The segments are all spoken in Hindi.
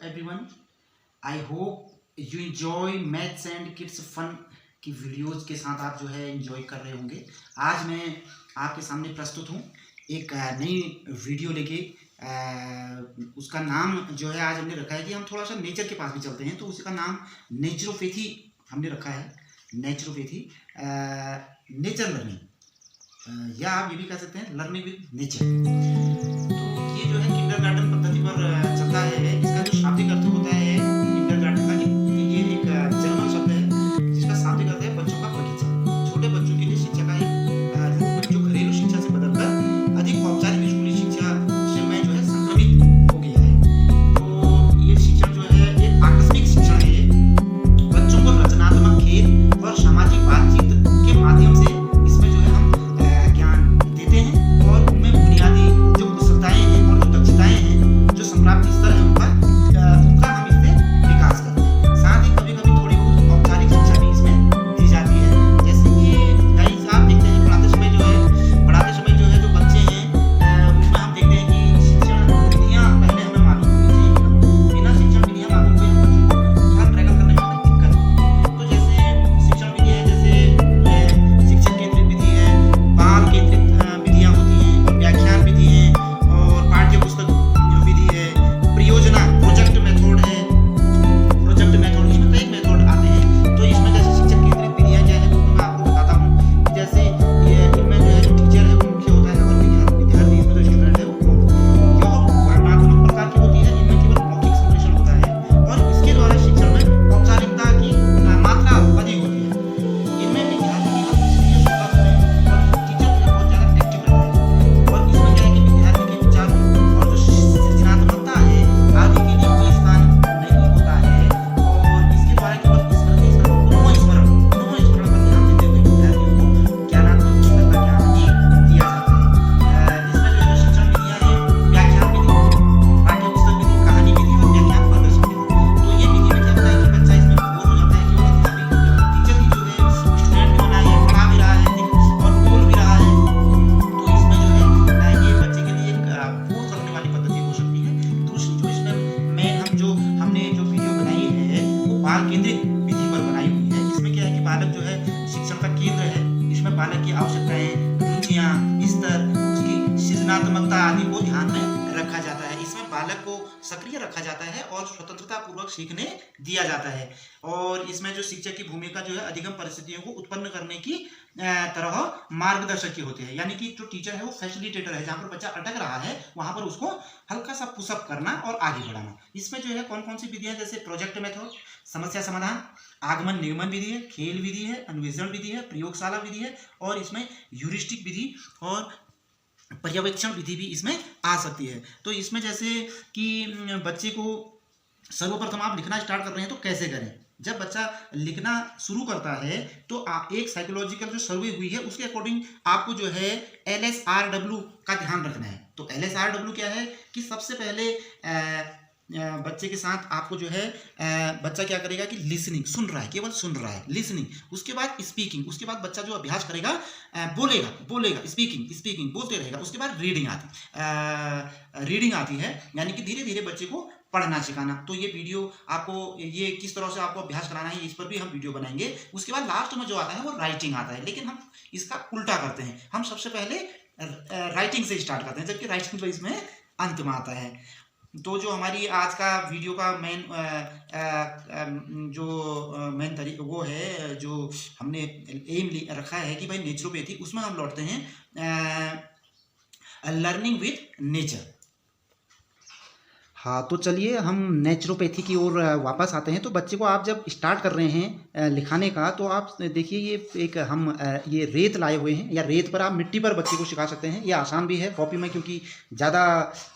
everyone. I hope you enjoy maths and kids fun की वीडियोज़ के साथ आप जो है enjoy कर रहे होंगे। आज मैं आपके सामने प्रस्तुत हूँ एक नई वीडियो लेके। उसका नाम जो है आज हमने रखा है कि हम थोड़ा सा नेचर के पास भी चलते हैं, तो उसका नाम नेचुरोपैथी हमने रखा है। नेचुरोपैथी नेचर लर्निंग, या आप ये भी कह सकते हैं लर्निंग विद नेचर। तो ये जो है किंडरगार्टन पद्धति पर चलता है। इसका जो शाब्दिक अर्थ होता है किंडरगार्टन का, ये एक जर्मन शब्द है जिसका शाब्दिक अर्थ है बच्चों का बगीचा। छोटे बच्चों के लिए शिक्षा का एक रूप जो घरेलू शिक्षा से बदलकर अधिक औपचारिक स्कूली शिक्षा में जो है संक्रमित हो गया है। तो ये शिक्षण जो है एक आकस्मिक शिक्षण है। बच्चों को रचनात्मक खेल और सामाजिक बातचीत के माध्यम से इसमें जो है हम ज्ञान देते हैं और उनमें बुनियादी जो कुशलताएं हैं और जो दक्षताएं हैं, जो संप्राप्ति स्तर है उनका हम इससे विकास करते हैं। साथ ही कभी कभी थोड़ी बहुत औपचारिक शिक्षा भी इसमें दी जाती है। जैसे कि गाइस आप देखते हैं पढ़ाते समय जो बच्चे हैं उसमें हम देखते हैं कि शिक्षण विधियां पहले हमें मालूम होनी चाहिए। बिना शिक्षण विधियां मालूम हुए हम बच्चों को थोड़ा ट्रैकल करने में हमें दिक्कत होती है। तो जैसे शिक्षण विधि है, जैसे शिक्षक केंद्रित विधि है, बाल केंद्रित विधियां होती हैं, और व्याख्यान विधि है, और पाठ्य पुस्तक विधि है, परियोजना प्रोजेक्ट मेथड है। प्रोजेक्ट मेथड इसमें कई मेथड आते हैं। तो इसमें जैसे शिक्षक केंद्रित विधियां क्या है वो मैं आपको बताता हूँ। जैसे ये इनमें जो है जो टीचर है वो मुख्य होता है और विद्यार्थी इसमें जो स्टूडेंट है वो वर्णनात्मक प्रकार की होती है। इनमें केवल मौखिक संप्रेषण होता है और इसके द्वारा शिक्षण में औपचारिकता की मात्रा अधिक होती है। इनमें विद्यार्थी केवल निष्क्रिय श्रोता होते हैं और टीचर जो है बहुत ज़्यादा एक्टिव रहता है। और इसमें क्या है कि विद्यार्थी के विचारों और जो सृजनात्मकता है आदि के लिए कोई स्थान नहीं होता है। और इसके द्वारा केवल स्मृति स्तर पुनः स्मरण पर ध्यान देते हुए विद्यार्थियों को ज्ञानात्मक पुस्तक का ज्ञान ही दिया जाता है। इसमें जो है शिक्षण विधियां हैं व्याख्यान विधि, पाठ्य पुस्तक विधि, कहानी विधि और व्याख्यान प्रदर्शन विधि। तो ये विधि में क्या होता है कि बच्चा इसमें बोर हो जाता है, केवल टीचर ही जो है स्टूडेंट बना है, पढ़ा भी रहा है और बोल भी रहा है। तो इसमें जो है ये बच्चे के लिए एक बोर करने वाली पद्धति हो सकती है। दूसरी जो इसमें हमने जो वीडियो बनाई है वो बाल केंद्रित विधि पर बनाई हुई है। इसमें क्या है कि बालक जो है शिक्षण का केंद्र है। इसमें बालक की आवश्यकताएं, रुचियां, स्तर, उसकी सृजनात्मकता आदि को ध्यान में रखा जाता है। इसमें बालक को सक्रिय रखा जाता है और स्वतंत्रता पूर्वक सीखने दिया जाता है। और इसमें जो शिक्षक की भूमिका जो है अधिगम परिस्थितियों को उत्पन्न करने की तरह मार्गदर्शक की होती है। यानी कि जो टीचर है वो फैसिलिटेटर है। जहाँ पर बच्चा अटक रहा है वहां पर उसको हल्का सा पुशअप करना और आगे बढ़ाना। इसमें जो है कौन कौन सी विधियां, जैसे प्रोजेक्ट मेथड, समस्या समाधान, आगमन निगमन विधि है, खेल विधि है, अन्वेषण विधि है, प्रयोगशाला विधि है, और इसमें ह्यूरिस्टिक विधि और पर्यवेक्षण विधि भी इसमें आ सकती है। तो इसमें जैसे कि बच्चे को सर्वप्रथम आप लिखना स्टार्ट कर रहे हैं तो कैसे करें। जब बच्चा लिखना शुरू करता है तो एक साइकोलॉजिकल जो सर्वे हुई है उसके अकॉर्डिंग आपको जो है LSRW का ध्यान रखना है। तो LSRW क्या है कि सबसे पहले बच्चे के साथ आपको जो है बच्चा क्या करेगा कि लिसनिंग, सुन रहा है, केवल सुन रहा है, लिसनिंग। उसके बाद स्पीकिंग, उसके बाद बच्चा जो अभ्यास करेगा बोलेगा, स्पीकिंग बोलते रहेगा। उसके बाद रीडिंग आती है, यानी कि धीरे धीरे बच्चे को पढ़ना सिखाना। तो ये वीडियो आपको ये किस तरह से आपको अभ्यास कराना है इस पर भी हम वीडियो बनाएंगे। उसके बाद लास्ट में जो आता है वो राइटिंग आता है, लेकिन हम इसका उल्टा करते हैं। हम सबसे पहले राइटिंग से स्टार्ट करते हैं, जबकि राइटिंग तो इसमें अंत में आता है। तो जो हमारी आज का वीडियो का मेन तरीका वो है, जो हमने एम रखा है कि भाई नेचुरोपैथी, उसमें हम लौटते हैं लर्निंग विद नेचर। हाँ, तो चलिए हम नेचुरोपैथी की ओर वापस आते हैं। तो बच्चे को आप जब स्टार्ट कर रहे हैं लिखाने का, तो आप देखिए ये एक हम ये रेत लाए हुए हैं, या रेत पर आप मिट्टी पर बच्चे को सिखा सकते हैं। ये आसान भी है कॉपी में, क्योंकि ज़्यादा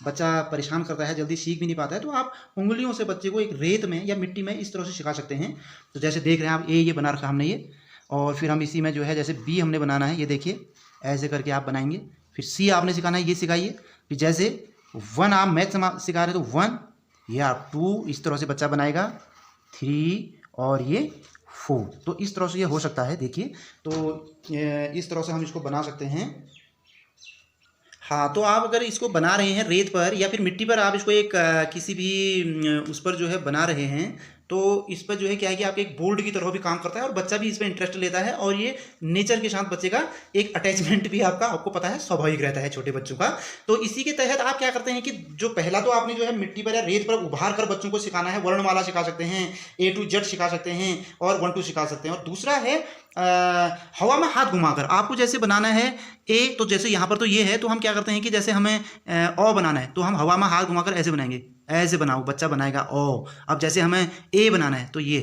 बच्चा परेशान करता है, जल्दी सीख भी नहीं पाता है। तो आप उंगलियों से बच्चे को एक रेत में या मिट्टी में इस तरह से सिखा सकते हैं। तो जैसे देख रहे हैं आप, ये बना रखा हमने ये, और फिर हम इसी में जो है जैसे बी हमने बनाना है, ये देखिए ऐसे करके आप बनाएंगे। फिर सी आपने सिखाना है, ये सिखाइए। फिर जैसे 1 आप मैथ सिखा रहे हैं तो 1 या 2 इस तरह से बच्चा बनाएगा, 3 और ये 4। तो इस तरह से ये हो सकता है। देखिए, तो इस तरह से हम इसको बना सकते हैं। हाँ, तो आप अगर इसको बना रहे हैं रेत पर या फिर मिट्टी पर, आप इसको एक किसी भी उस पर जो है बना रहे हैं, तो इस पर जो है क्या है कि आपके एक बोर्ड की तरह भी काम करता है और बच्चा भी इसमें इंटरेस्ट लेता है, और ये नेचर के साथ बच्चे का एक अटैचमेंट भी आपका, आपको पता है, स्वाभाविक रहता है छोटे बच्चों का। तो इसी के तहत आप क्या करते हैं कि जो पहला तो आपने जो है मिट्टी पर या रेत पर उभार कर बच्चों को सिखाना है, वर्णमाला सिखा सकते हैं, A to Z सिखा सकते हैं और 1 2 सिखा सकते हैं। और दूसरा है हवा में हाथ घुमाकर आपको जैसे बनाना है ए, तो जैसे यहाँ पर तो ये है, तो हम क्या करते हैं कि जैसे हमें ओ बनाना है तो हम हवा में हाथ घुमाकर ऐसे बनाएंगे, ऐसे बनाओ, बच्चा बनाएगा ओ। अब जैसे हमें ए बनाना है तो ये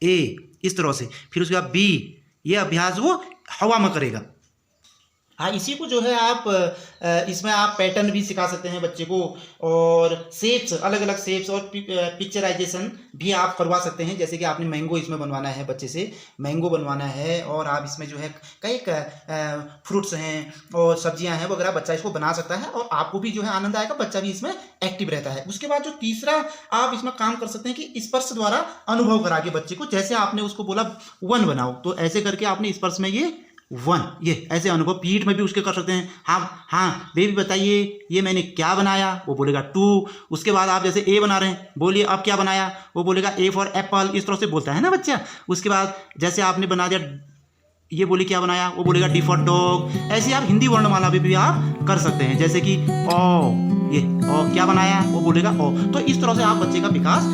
ए इस तरह से, फिर उसके बाद बी, ये अभ्यास वो हवा में करेगा। हाँ, इसी को जो है आप इसमें आप पैटर्न भी सिखा सकते हैं बच्चे को, और शेप्स, अलग अलग शेप्स और पिक्चराइजेशन भी आप करवा सकते हैं। जैसे कि आपने मैंगो इसमें बनवाना है, बच्चे से मैंगो बनवाना है, और आप इसमें जो है कई फ्रूट्स हैं और सब्जियां हैं वगैरह, बच्चा इसको बना सकता है और आपको भी जो है आनंद आएगा, बच्चा भी इसमें एक्टिव रहता है। उसके बाद जो तीसरा आप इसमें काम कर सकते हैं कि स्पर्श द्वारा अनुभव करा के बच्चे को, जैसे आपने उसको बोला 1 बनाओ, तो ऐसे करके आपने स्पर्श में ये 1, ये ऐसे अनुभव पीठ में भी उसके कर सकते हैं। हाँ हाँ बेबी बताइए ये मैंने क्या बनाया, वो बोलेगा 2। उसके बाद आप जैसे ए बना रहे हैं, बोलिए अब क्या बनाया, वो बोलेगा A फॉर एप्पल, इस तरह से बोलता है ना बच्चा। उसके बाद जैसे आपने बना दिया, ये बोली क्या बनाया, वो बोलेगा D फॉर डॉग। ऐसे आप हिंदी वर्णमाला भी आप कर सकते हैं, जैसे कि ओ, ये ओ क्या बनाया, वो बोलेगा ओ। तो इस तरह से आप बच्चे का विकास,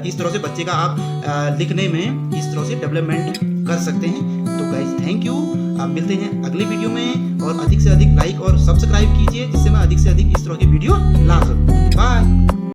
इस तरह से बच्चे का आप लिखने में इस तरह से डेवलपमेंट कर सकते हैं। तो गाइस थैंक यू, आप मिलते हैं अगले वीडियो में, और अधिक से अधिक लाइक और सब्सक्राइब कीजिए जिससे मैं अधिक से अधिक इस तरह की वीडियो ला सकूं। बाय।